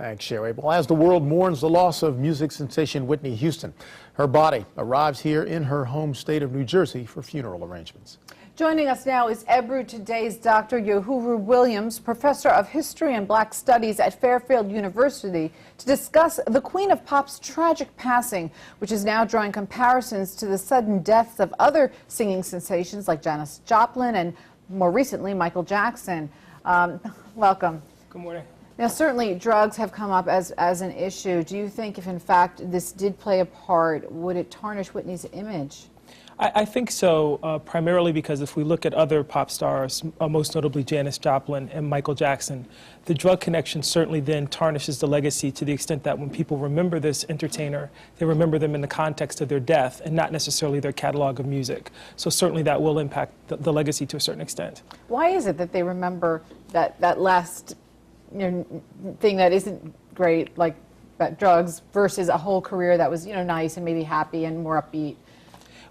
Thanks, Sherry. Well, as the world mourns the loss of music sensation Whitney Houston, her body arrives here in her home state of New Jersey for funeral arrangements. Joining us now is Ebru Today's Dr. Yohuru Williams, professor of history and black studies at Fairfield University, to discuss the Queen of Pop's tragic passing, which is now drawing comparisons to the sudden deaths of other singing sensations like Janis Joplin and, more recently, Michael Jackson. Welcome. Good morning. Now, certainly drugs have come up as an issue. Do you think if, in fact, this did play a part, would it tarnish Whitney's image? I think so, primarily because if we look at other pop stars, most notably Janis Joplin and Michael Jackson, the drug connection certainly then tarnishes the legacy to the extent that when people remember this entertainer, they remember them in the context of their death and not necessarily their catalog of music. So certainly that will impact the legacy to a certain extent. Why is it that they remember that last thing that isn't great, like drugs, versus a whole career that was nice and maybe happy and more upbeat?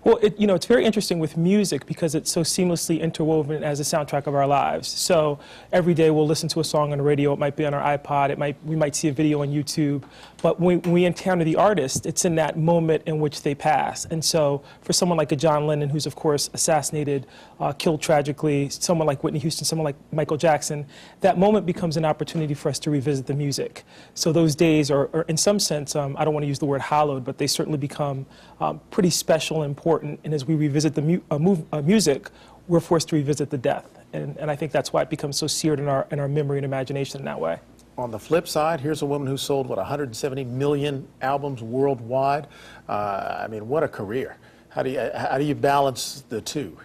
Well, it's very interesting with music because it's so seamlessly interwoven as a soundtrack of our lives. So every day we'll listen to a song on the radio. It might be on our iPod. We might see a video on YouTube. But when we encounter the artist, it's in that moment in which they pass. And so for someone like a John Lennon, who's of course assassinated, killed tragically, someone like Whitney Houston, someone like Michael Jackson, that moment becomes an opportunity for us to revisit the music. So those days are in some sense, I don't want to use the word hallowed, but they certainly become pretty special and important. And as we revisit the music, we're forced to revisit the death. And I think that's why it becomes so seared in our memory and imagination in that way. On the flip side, here's a woman who sold, 170 million albums worldwide. I mean, what a career. How do you balance the two?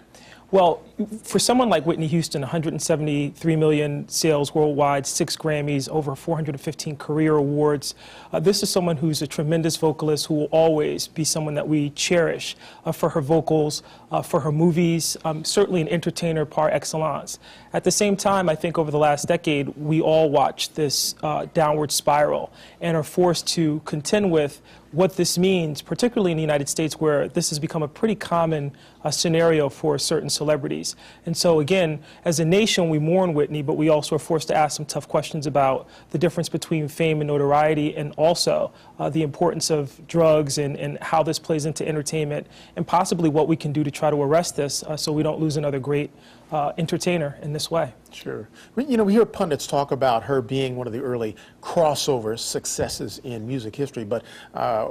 Well, for someone like Whitney Houston, 173 million sales worldwide, 6 Grammys, over 415 career awards. This is someone who's a tremendous vocalist who will always be someone that we cherish for her vocals, for her movies, certainly an entertainer par excellence. At the same time, I think over the last decade, we all watched this downward spiral and are forced to contend with what this means, particularly in the United States, where this has become a pretty common scenario for certain celebrities. And so again, as a nation, we mourn Whitney, but we also are forced to ask some tough questions about the difference between fame and notoriety, and also the importance of drugs and how this plays into entertainment, and possibly what we can do to try to arrest this so we don't lose another great entertainer in this way. Sure. We hear pundits talk about her being one of the early crossover successes in music history, but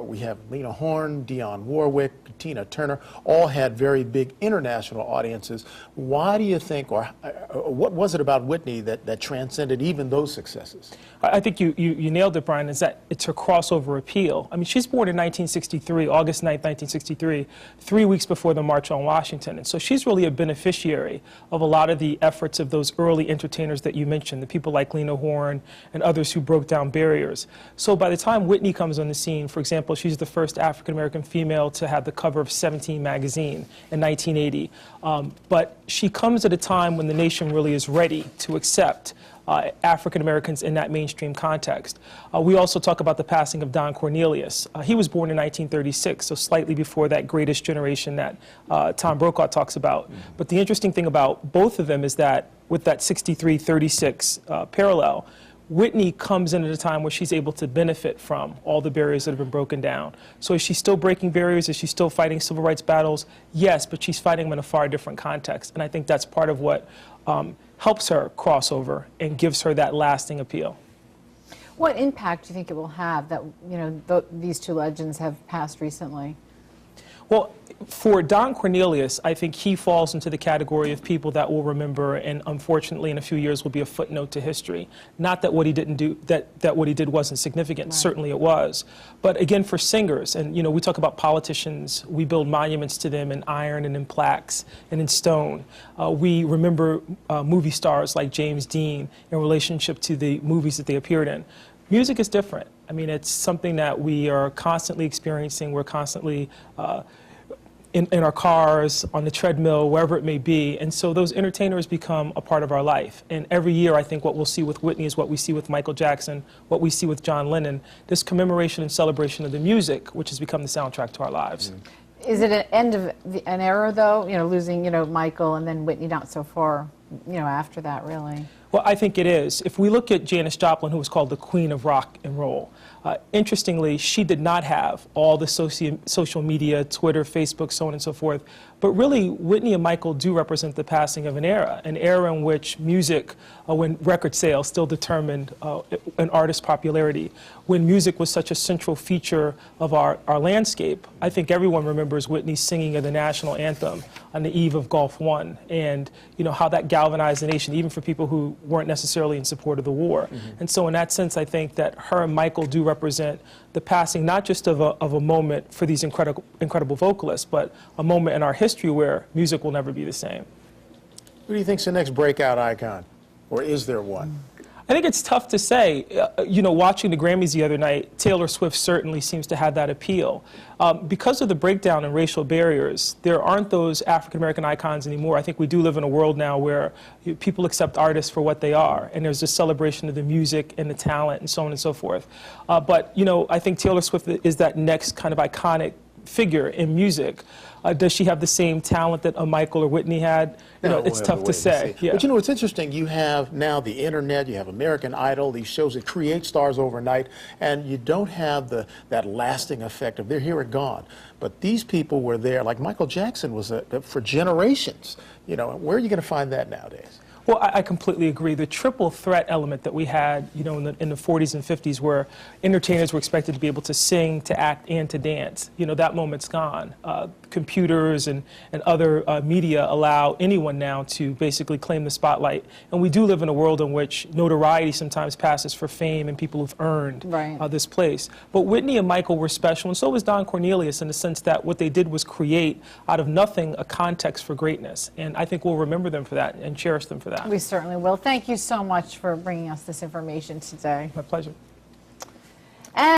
we have Lena Horne, Dionne Warwick, Tina Turner, all had very big international audiences. Why do you think, or what was it about Whitney that transcended even those successes? I think you nailed it, Brian, is that it's her crossover appeal. I mean, she's born in 1963, August 9th, 1963, 3 weeks before the March on Washington. And so she's really a beneficiary of a lot of the efforts of those early entertainers that you mentioned, the people like Lena Horne and others who broke down barriers. So by the time Whitney comes on the scene, for example, she's the first African-American female to have the cover of 17 magazine in 1980. But she comes at a time when the nation really is ready to accept African Americans in that mainstream context. We also talk about the passing of Don Cornelius. He was born in 1936, so slightly before that greatest generation that Tom Brokaw talks about. But the interesting thing about both of them is that with that 63-36 parallel, Whitney comes in at a time where she's able to benefit from all the barriers that have been broken down. So is she still breaking barriers? Is she still fighting civil rights battles? Yes, but she's fighting them in a far different context. And I think that's part of what helps her cross over and gives her that lasting appeal. What impact do you think it will have that these two legends have passed recently? Well, for Don Cornelius, I think he falls into the category of people that will remember, and unfortunately in a few years will be a footnote to history. Not that what he didn't do, that what he did wasn't significant. Right. Certainly it was. But again, for singers, and we talk about politicians, we build monuments to them in iron and in plaques and in stone. We remember movie stars like James Dean in relationship to the movies that they appeared in. Music is different. I mean, it's something that we are constantly experiencing. We're constantly in our cars, on the treadmill, wherever it may be. And so those entertainers become a part of our life. And every year, I think what we'll see with Whitney is what we see with Michael Jackson, what we see with John Lennon, this commemoration and celebration of the music, which has become the soundtrack to our lives. Is it an end of an era, though? Losing, Michael and then Whitney not so far, after that, really? Well, I think it is. If we look at Janis Joplin, who was called the Queen of Rock and Roll, interestingly, she did not have all the social media, Twitter, Facebook, so on and so forth. But really, Whitney and Michael do represent the passing of an era in which music, when record sales still determined an artist's popularity, when music was such a central feature of our landscape. I think everyone remembers Whitney singing of the national anthem on the eve of Gulf War, and how that galvanized the nation, even for people who weren't necessarily in support of the war. And so in that sense, I think that her and Michael do represent the passing not just of a moment for these incredible vocalists, but a moment in our history where music will never be the same. Who do you think's the next breakout icon? Or is there one? I think it's tough to say. Watching the Grammys the other night, Taylor Swift certainly seems to have that appeal. Because of the breakdown in racial barriers, there aren't those African-American icons anymore. I think we do live in a world now where people accept artists for what they are, and there's a celebration of the music and the talent and so on and so forth. But I think Taylor Swift is that next kind of iconic figure in music. Does she have the same talent that a Michael or Whitney had? It's tough to say. Yeah. But it's interesting. You have now the internet, you have American Idol, these shows that create stars overnight, and you don't have that lasting effect of they're here and gone. But these people were there, like Michael Jackson was for generations. Where are you going to find that nowadays? Well, I completely agree. The triple threat element that we had, in the 40s and 50s, where entertainers were expected to be able to sing, to act, and to dance, that moment's gone. Computers and other media allow anyone now to basically claim the spotlight. And we do live in a world in which notoriety sometimes passes for fame and people who've earned this place. But Whitney and Michael were special, and so was Don Cornelius, in the sense that what they did was create out of nothing a context for greatness. And I think we'll remember them for that and cherish them for that. We certainly will. Thank you so much for bringing us this information today. My pleasure.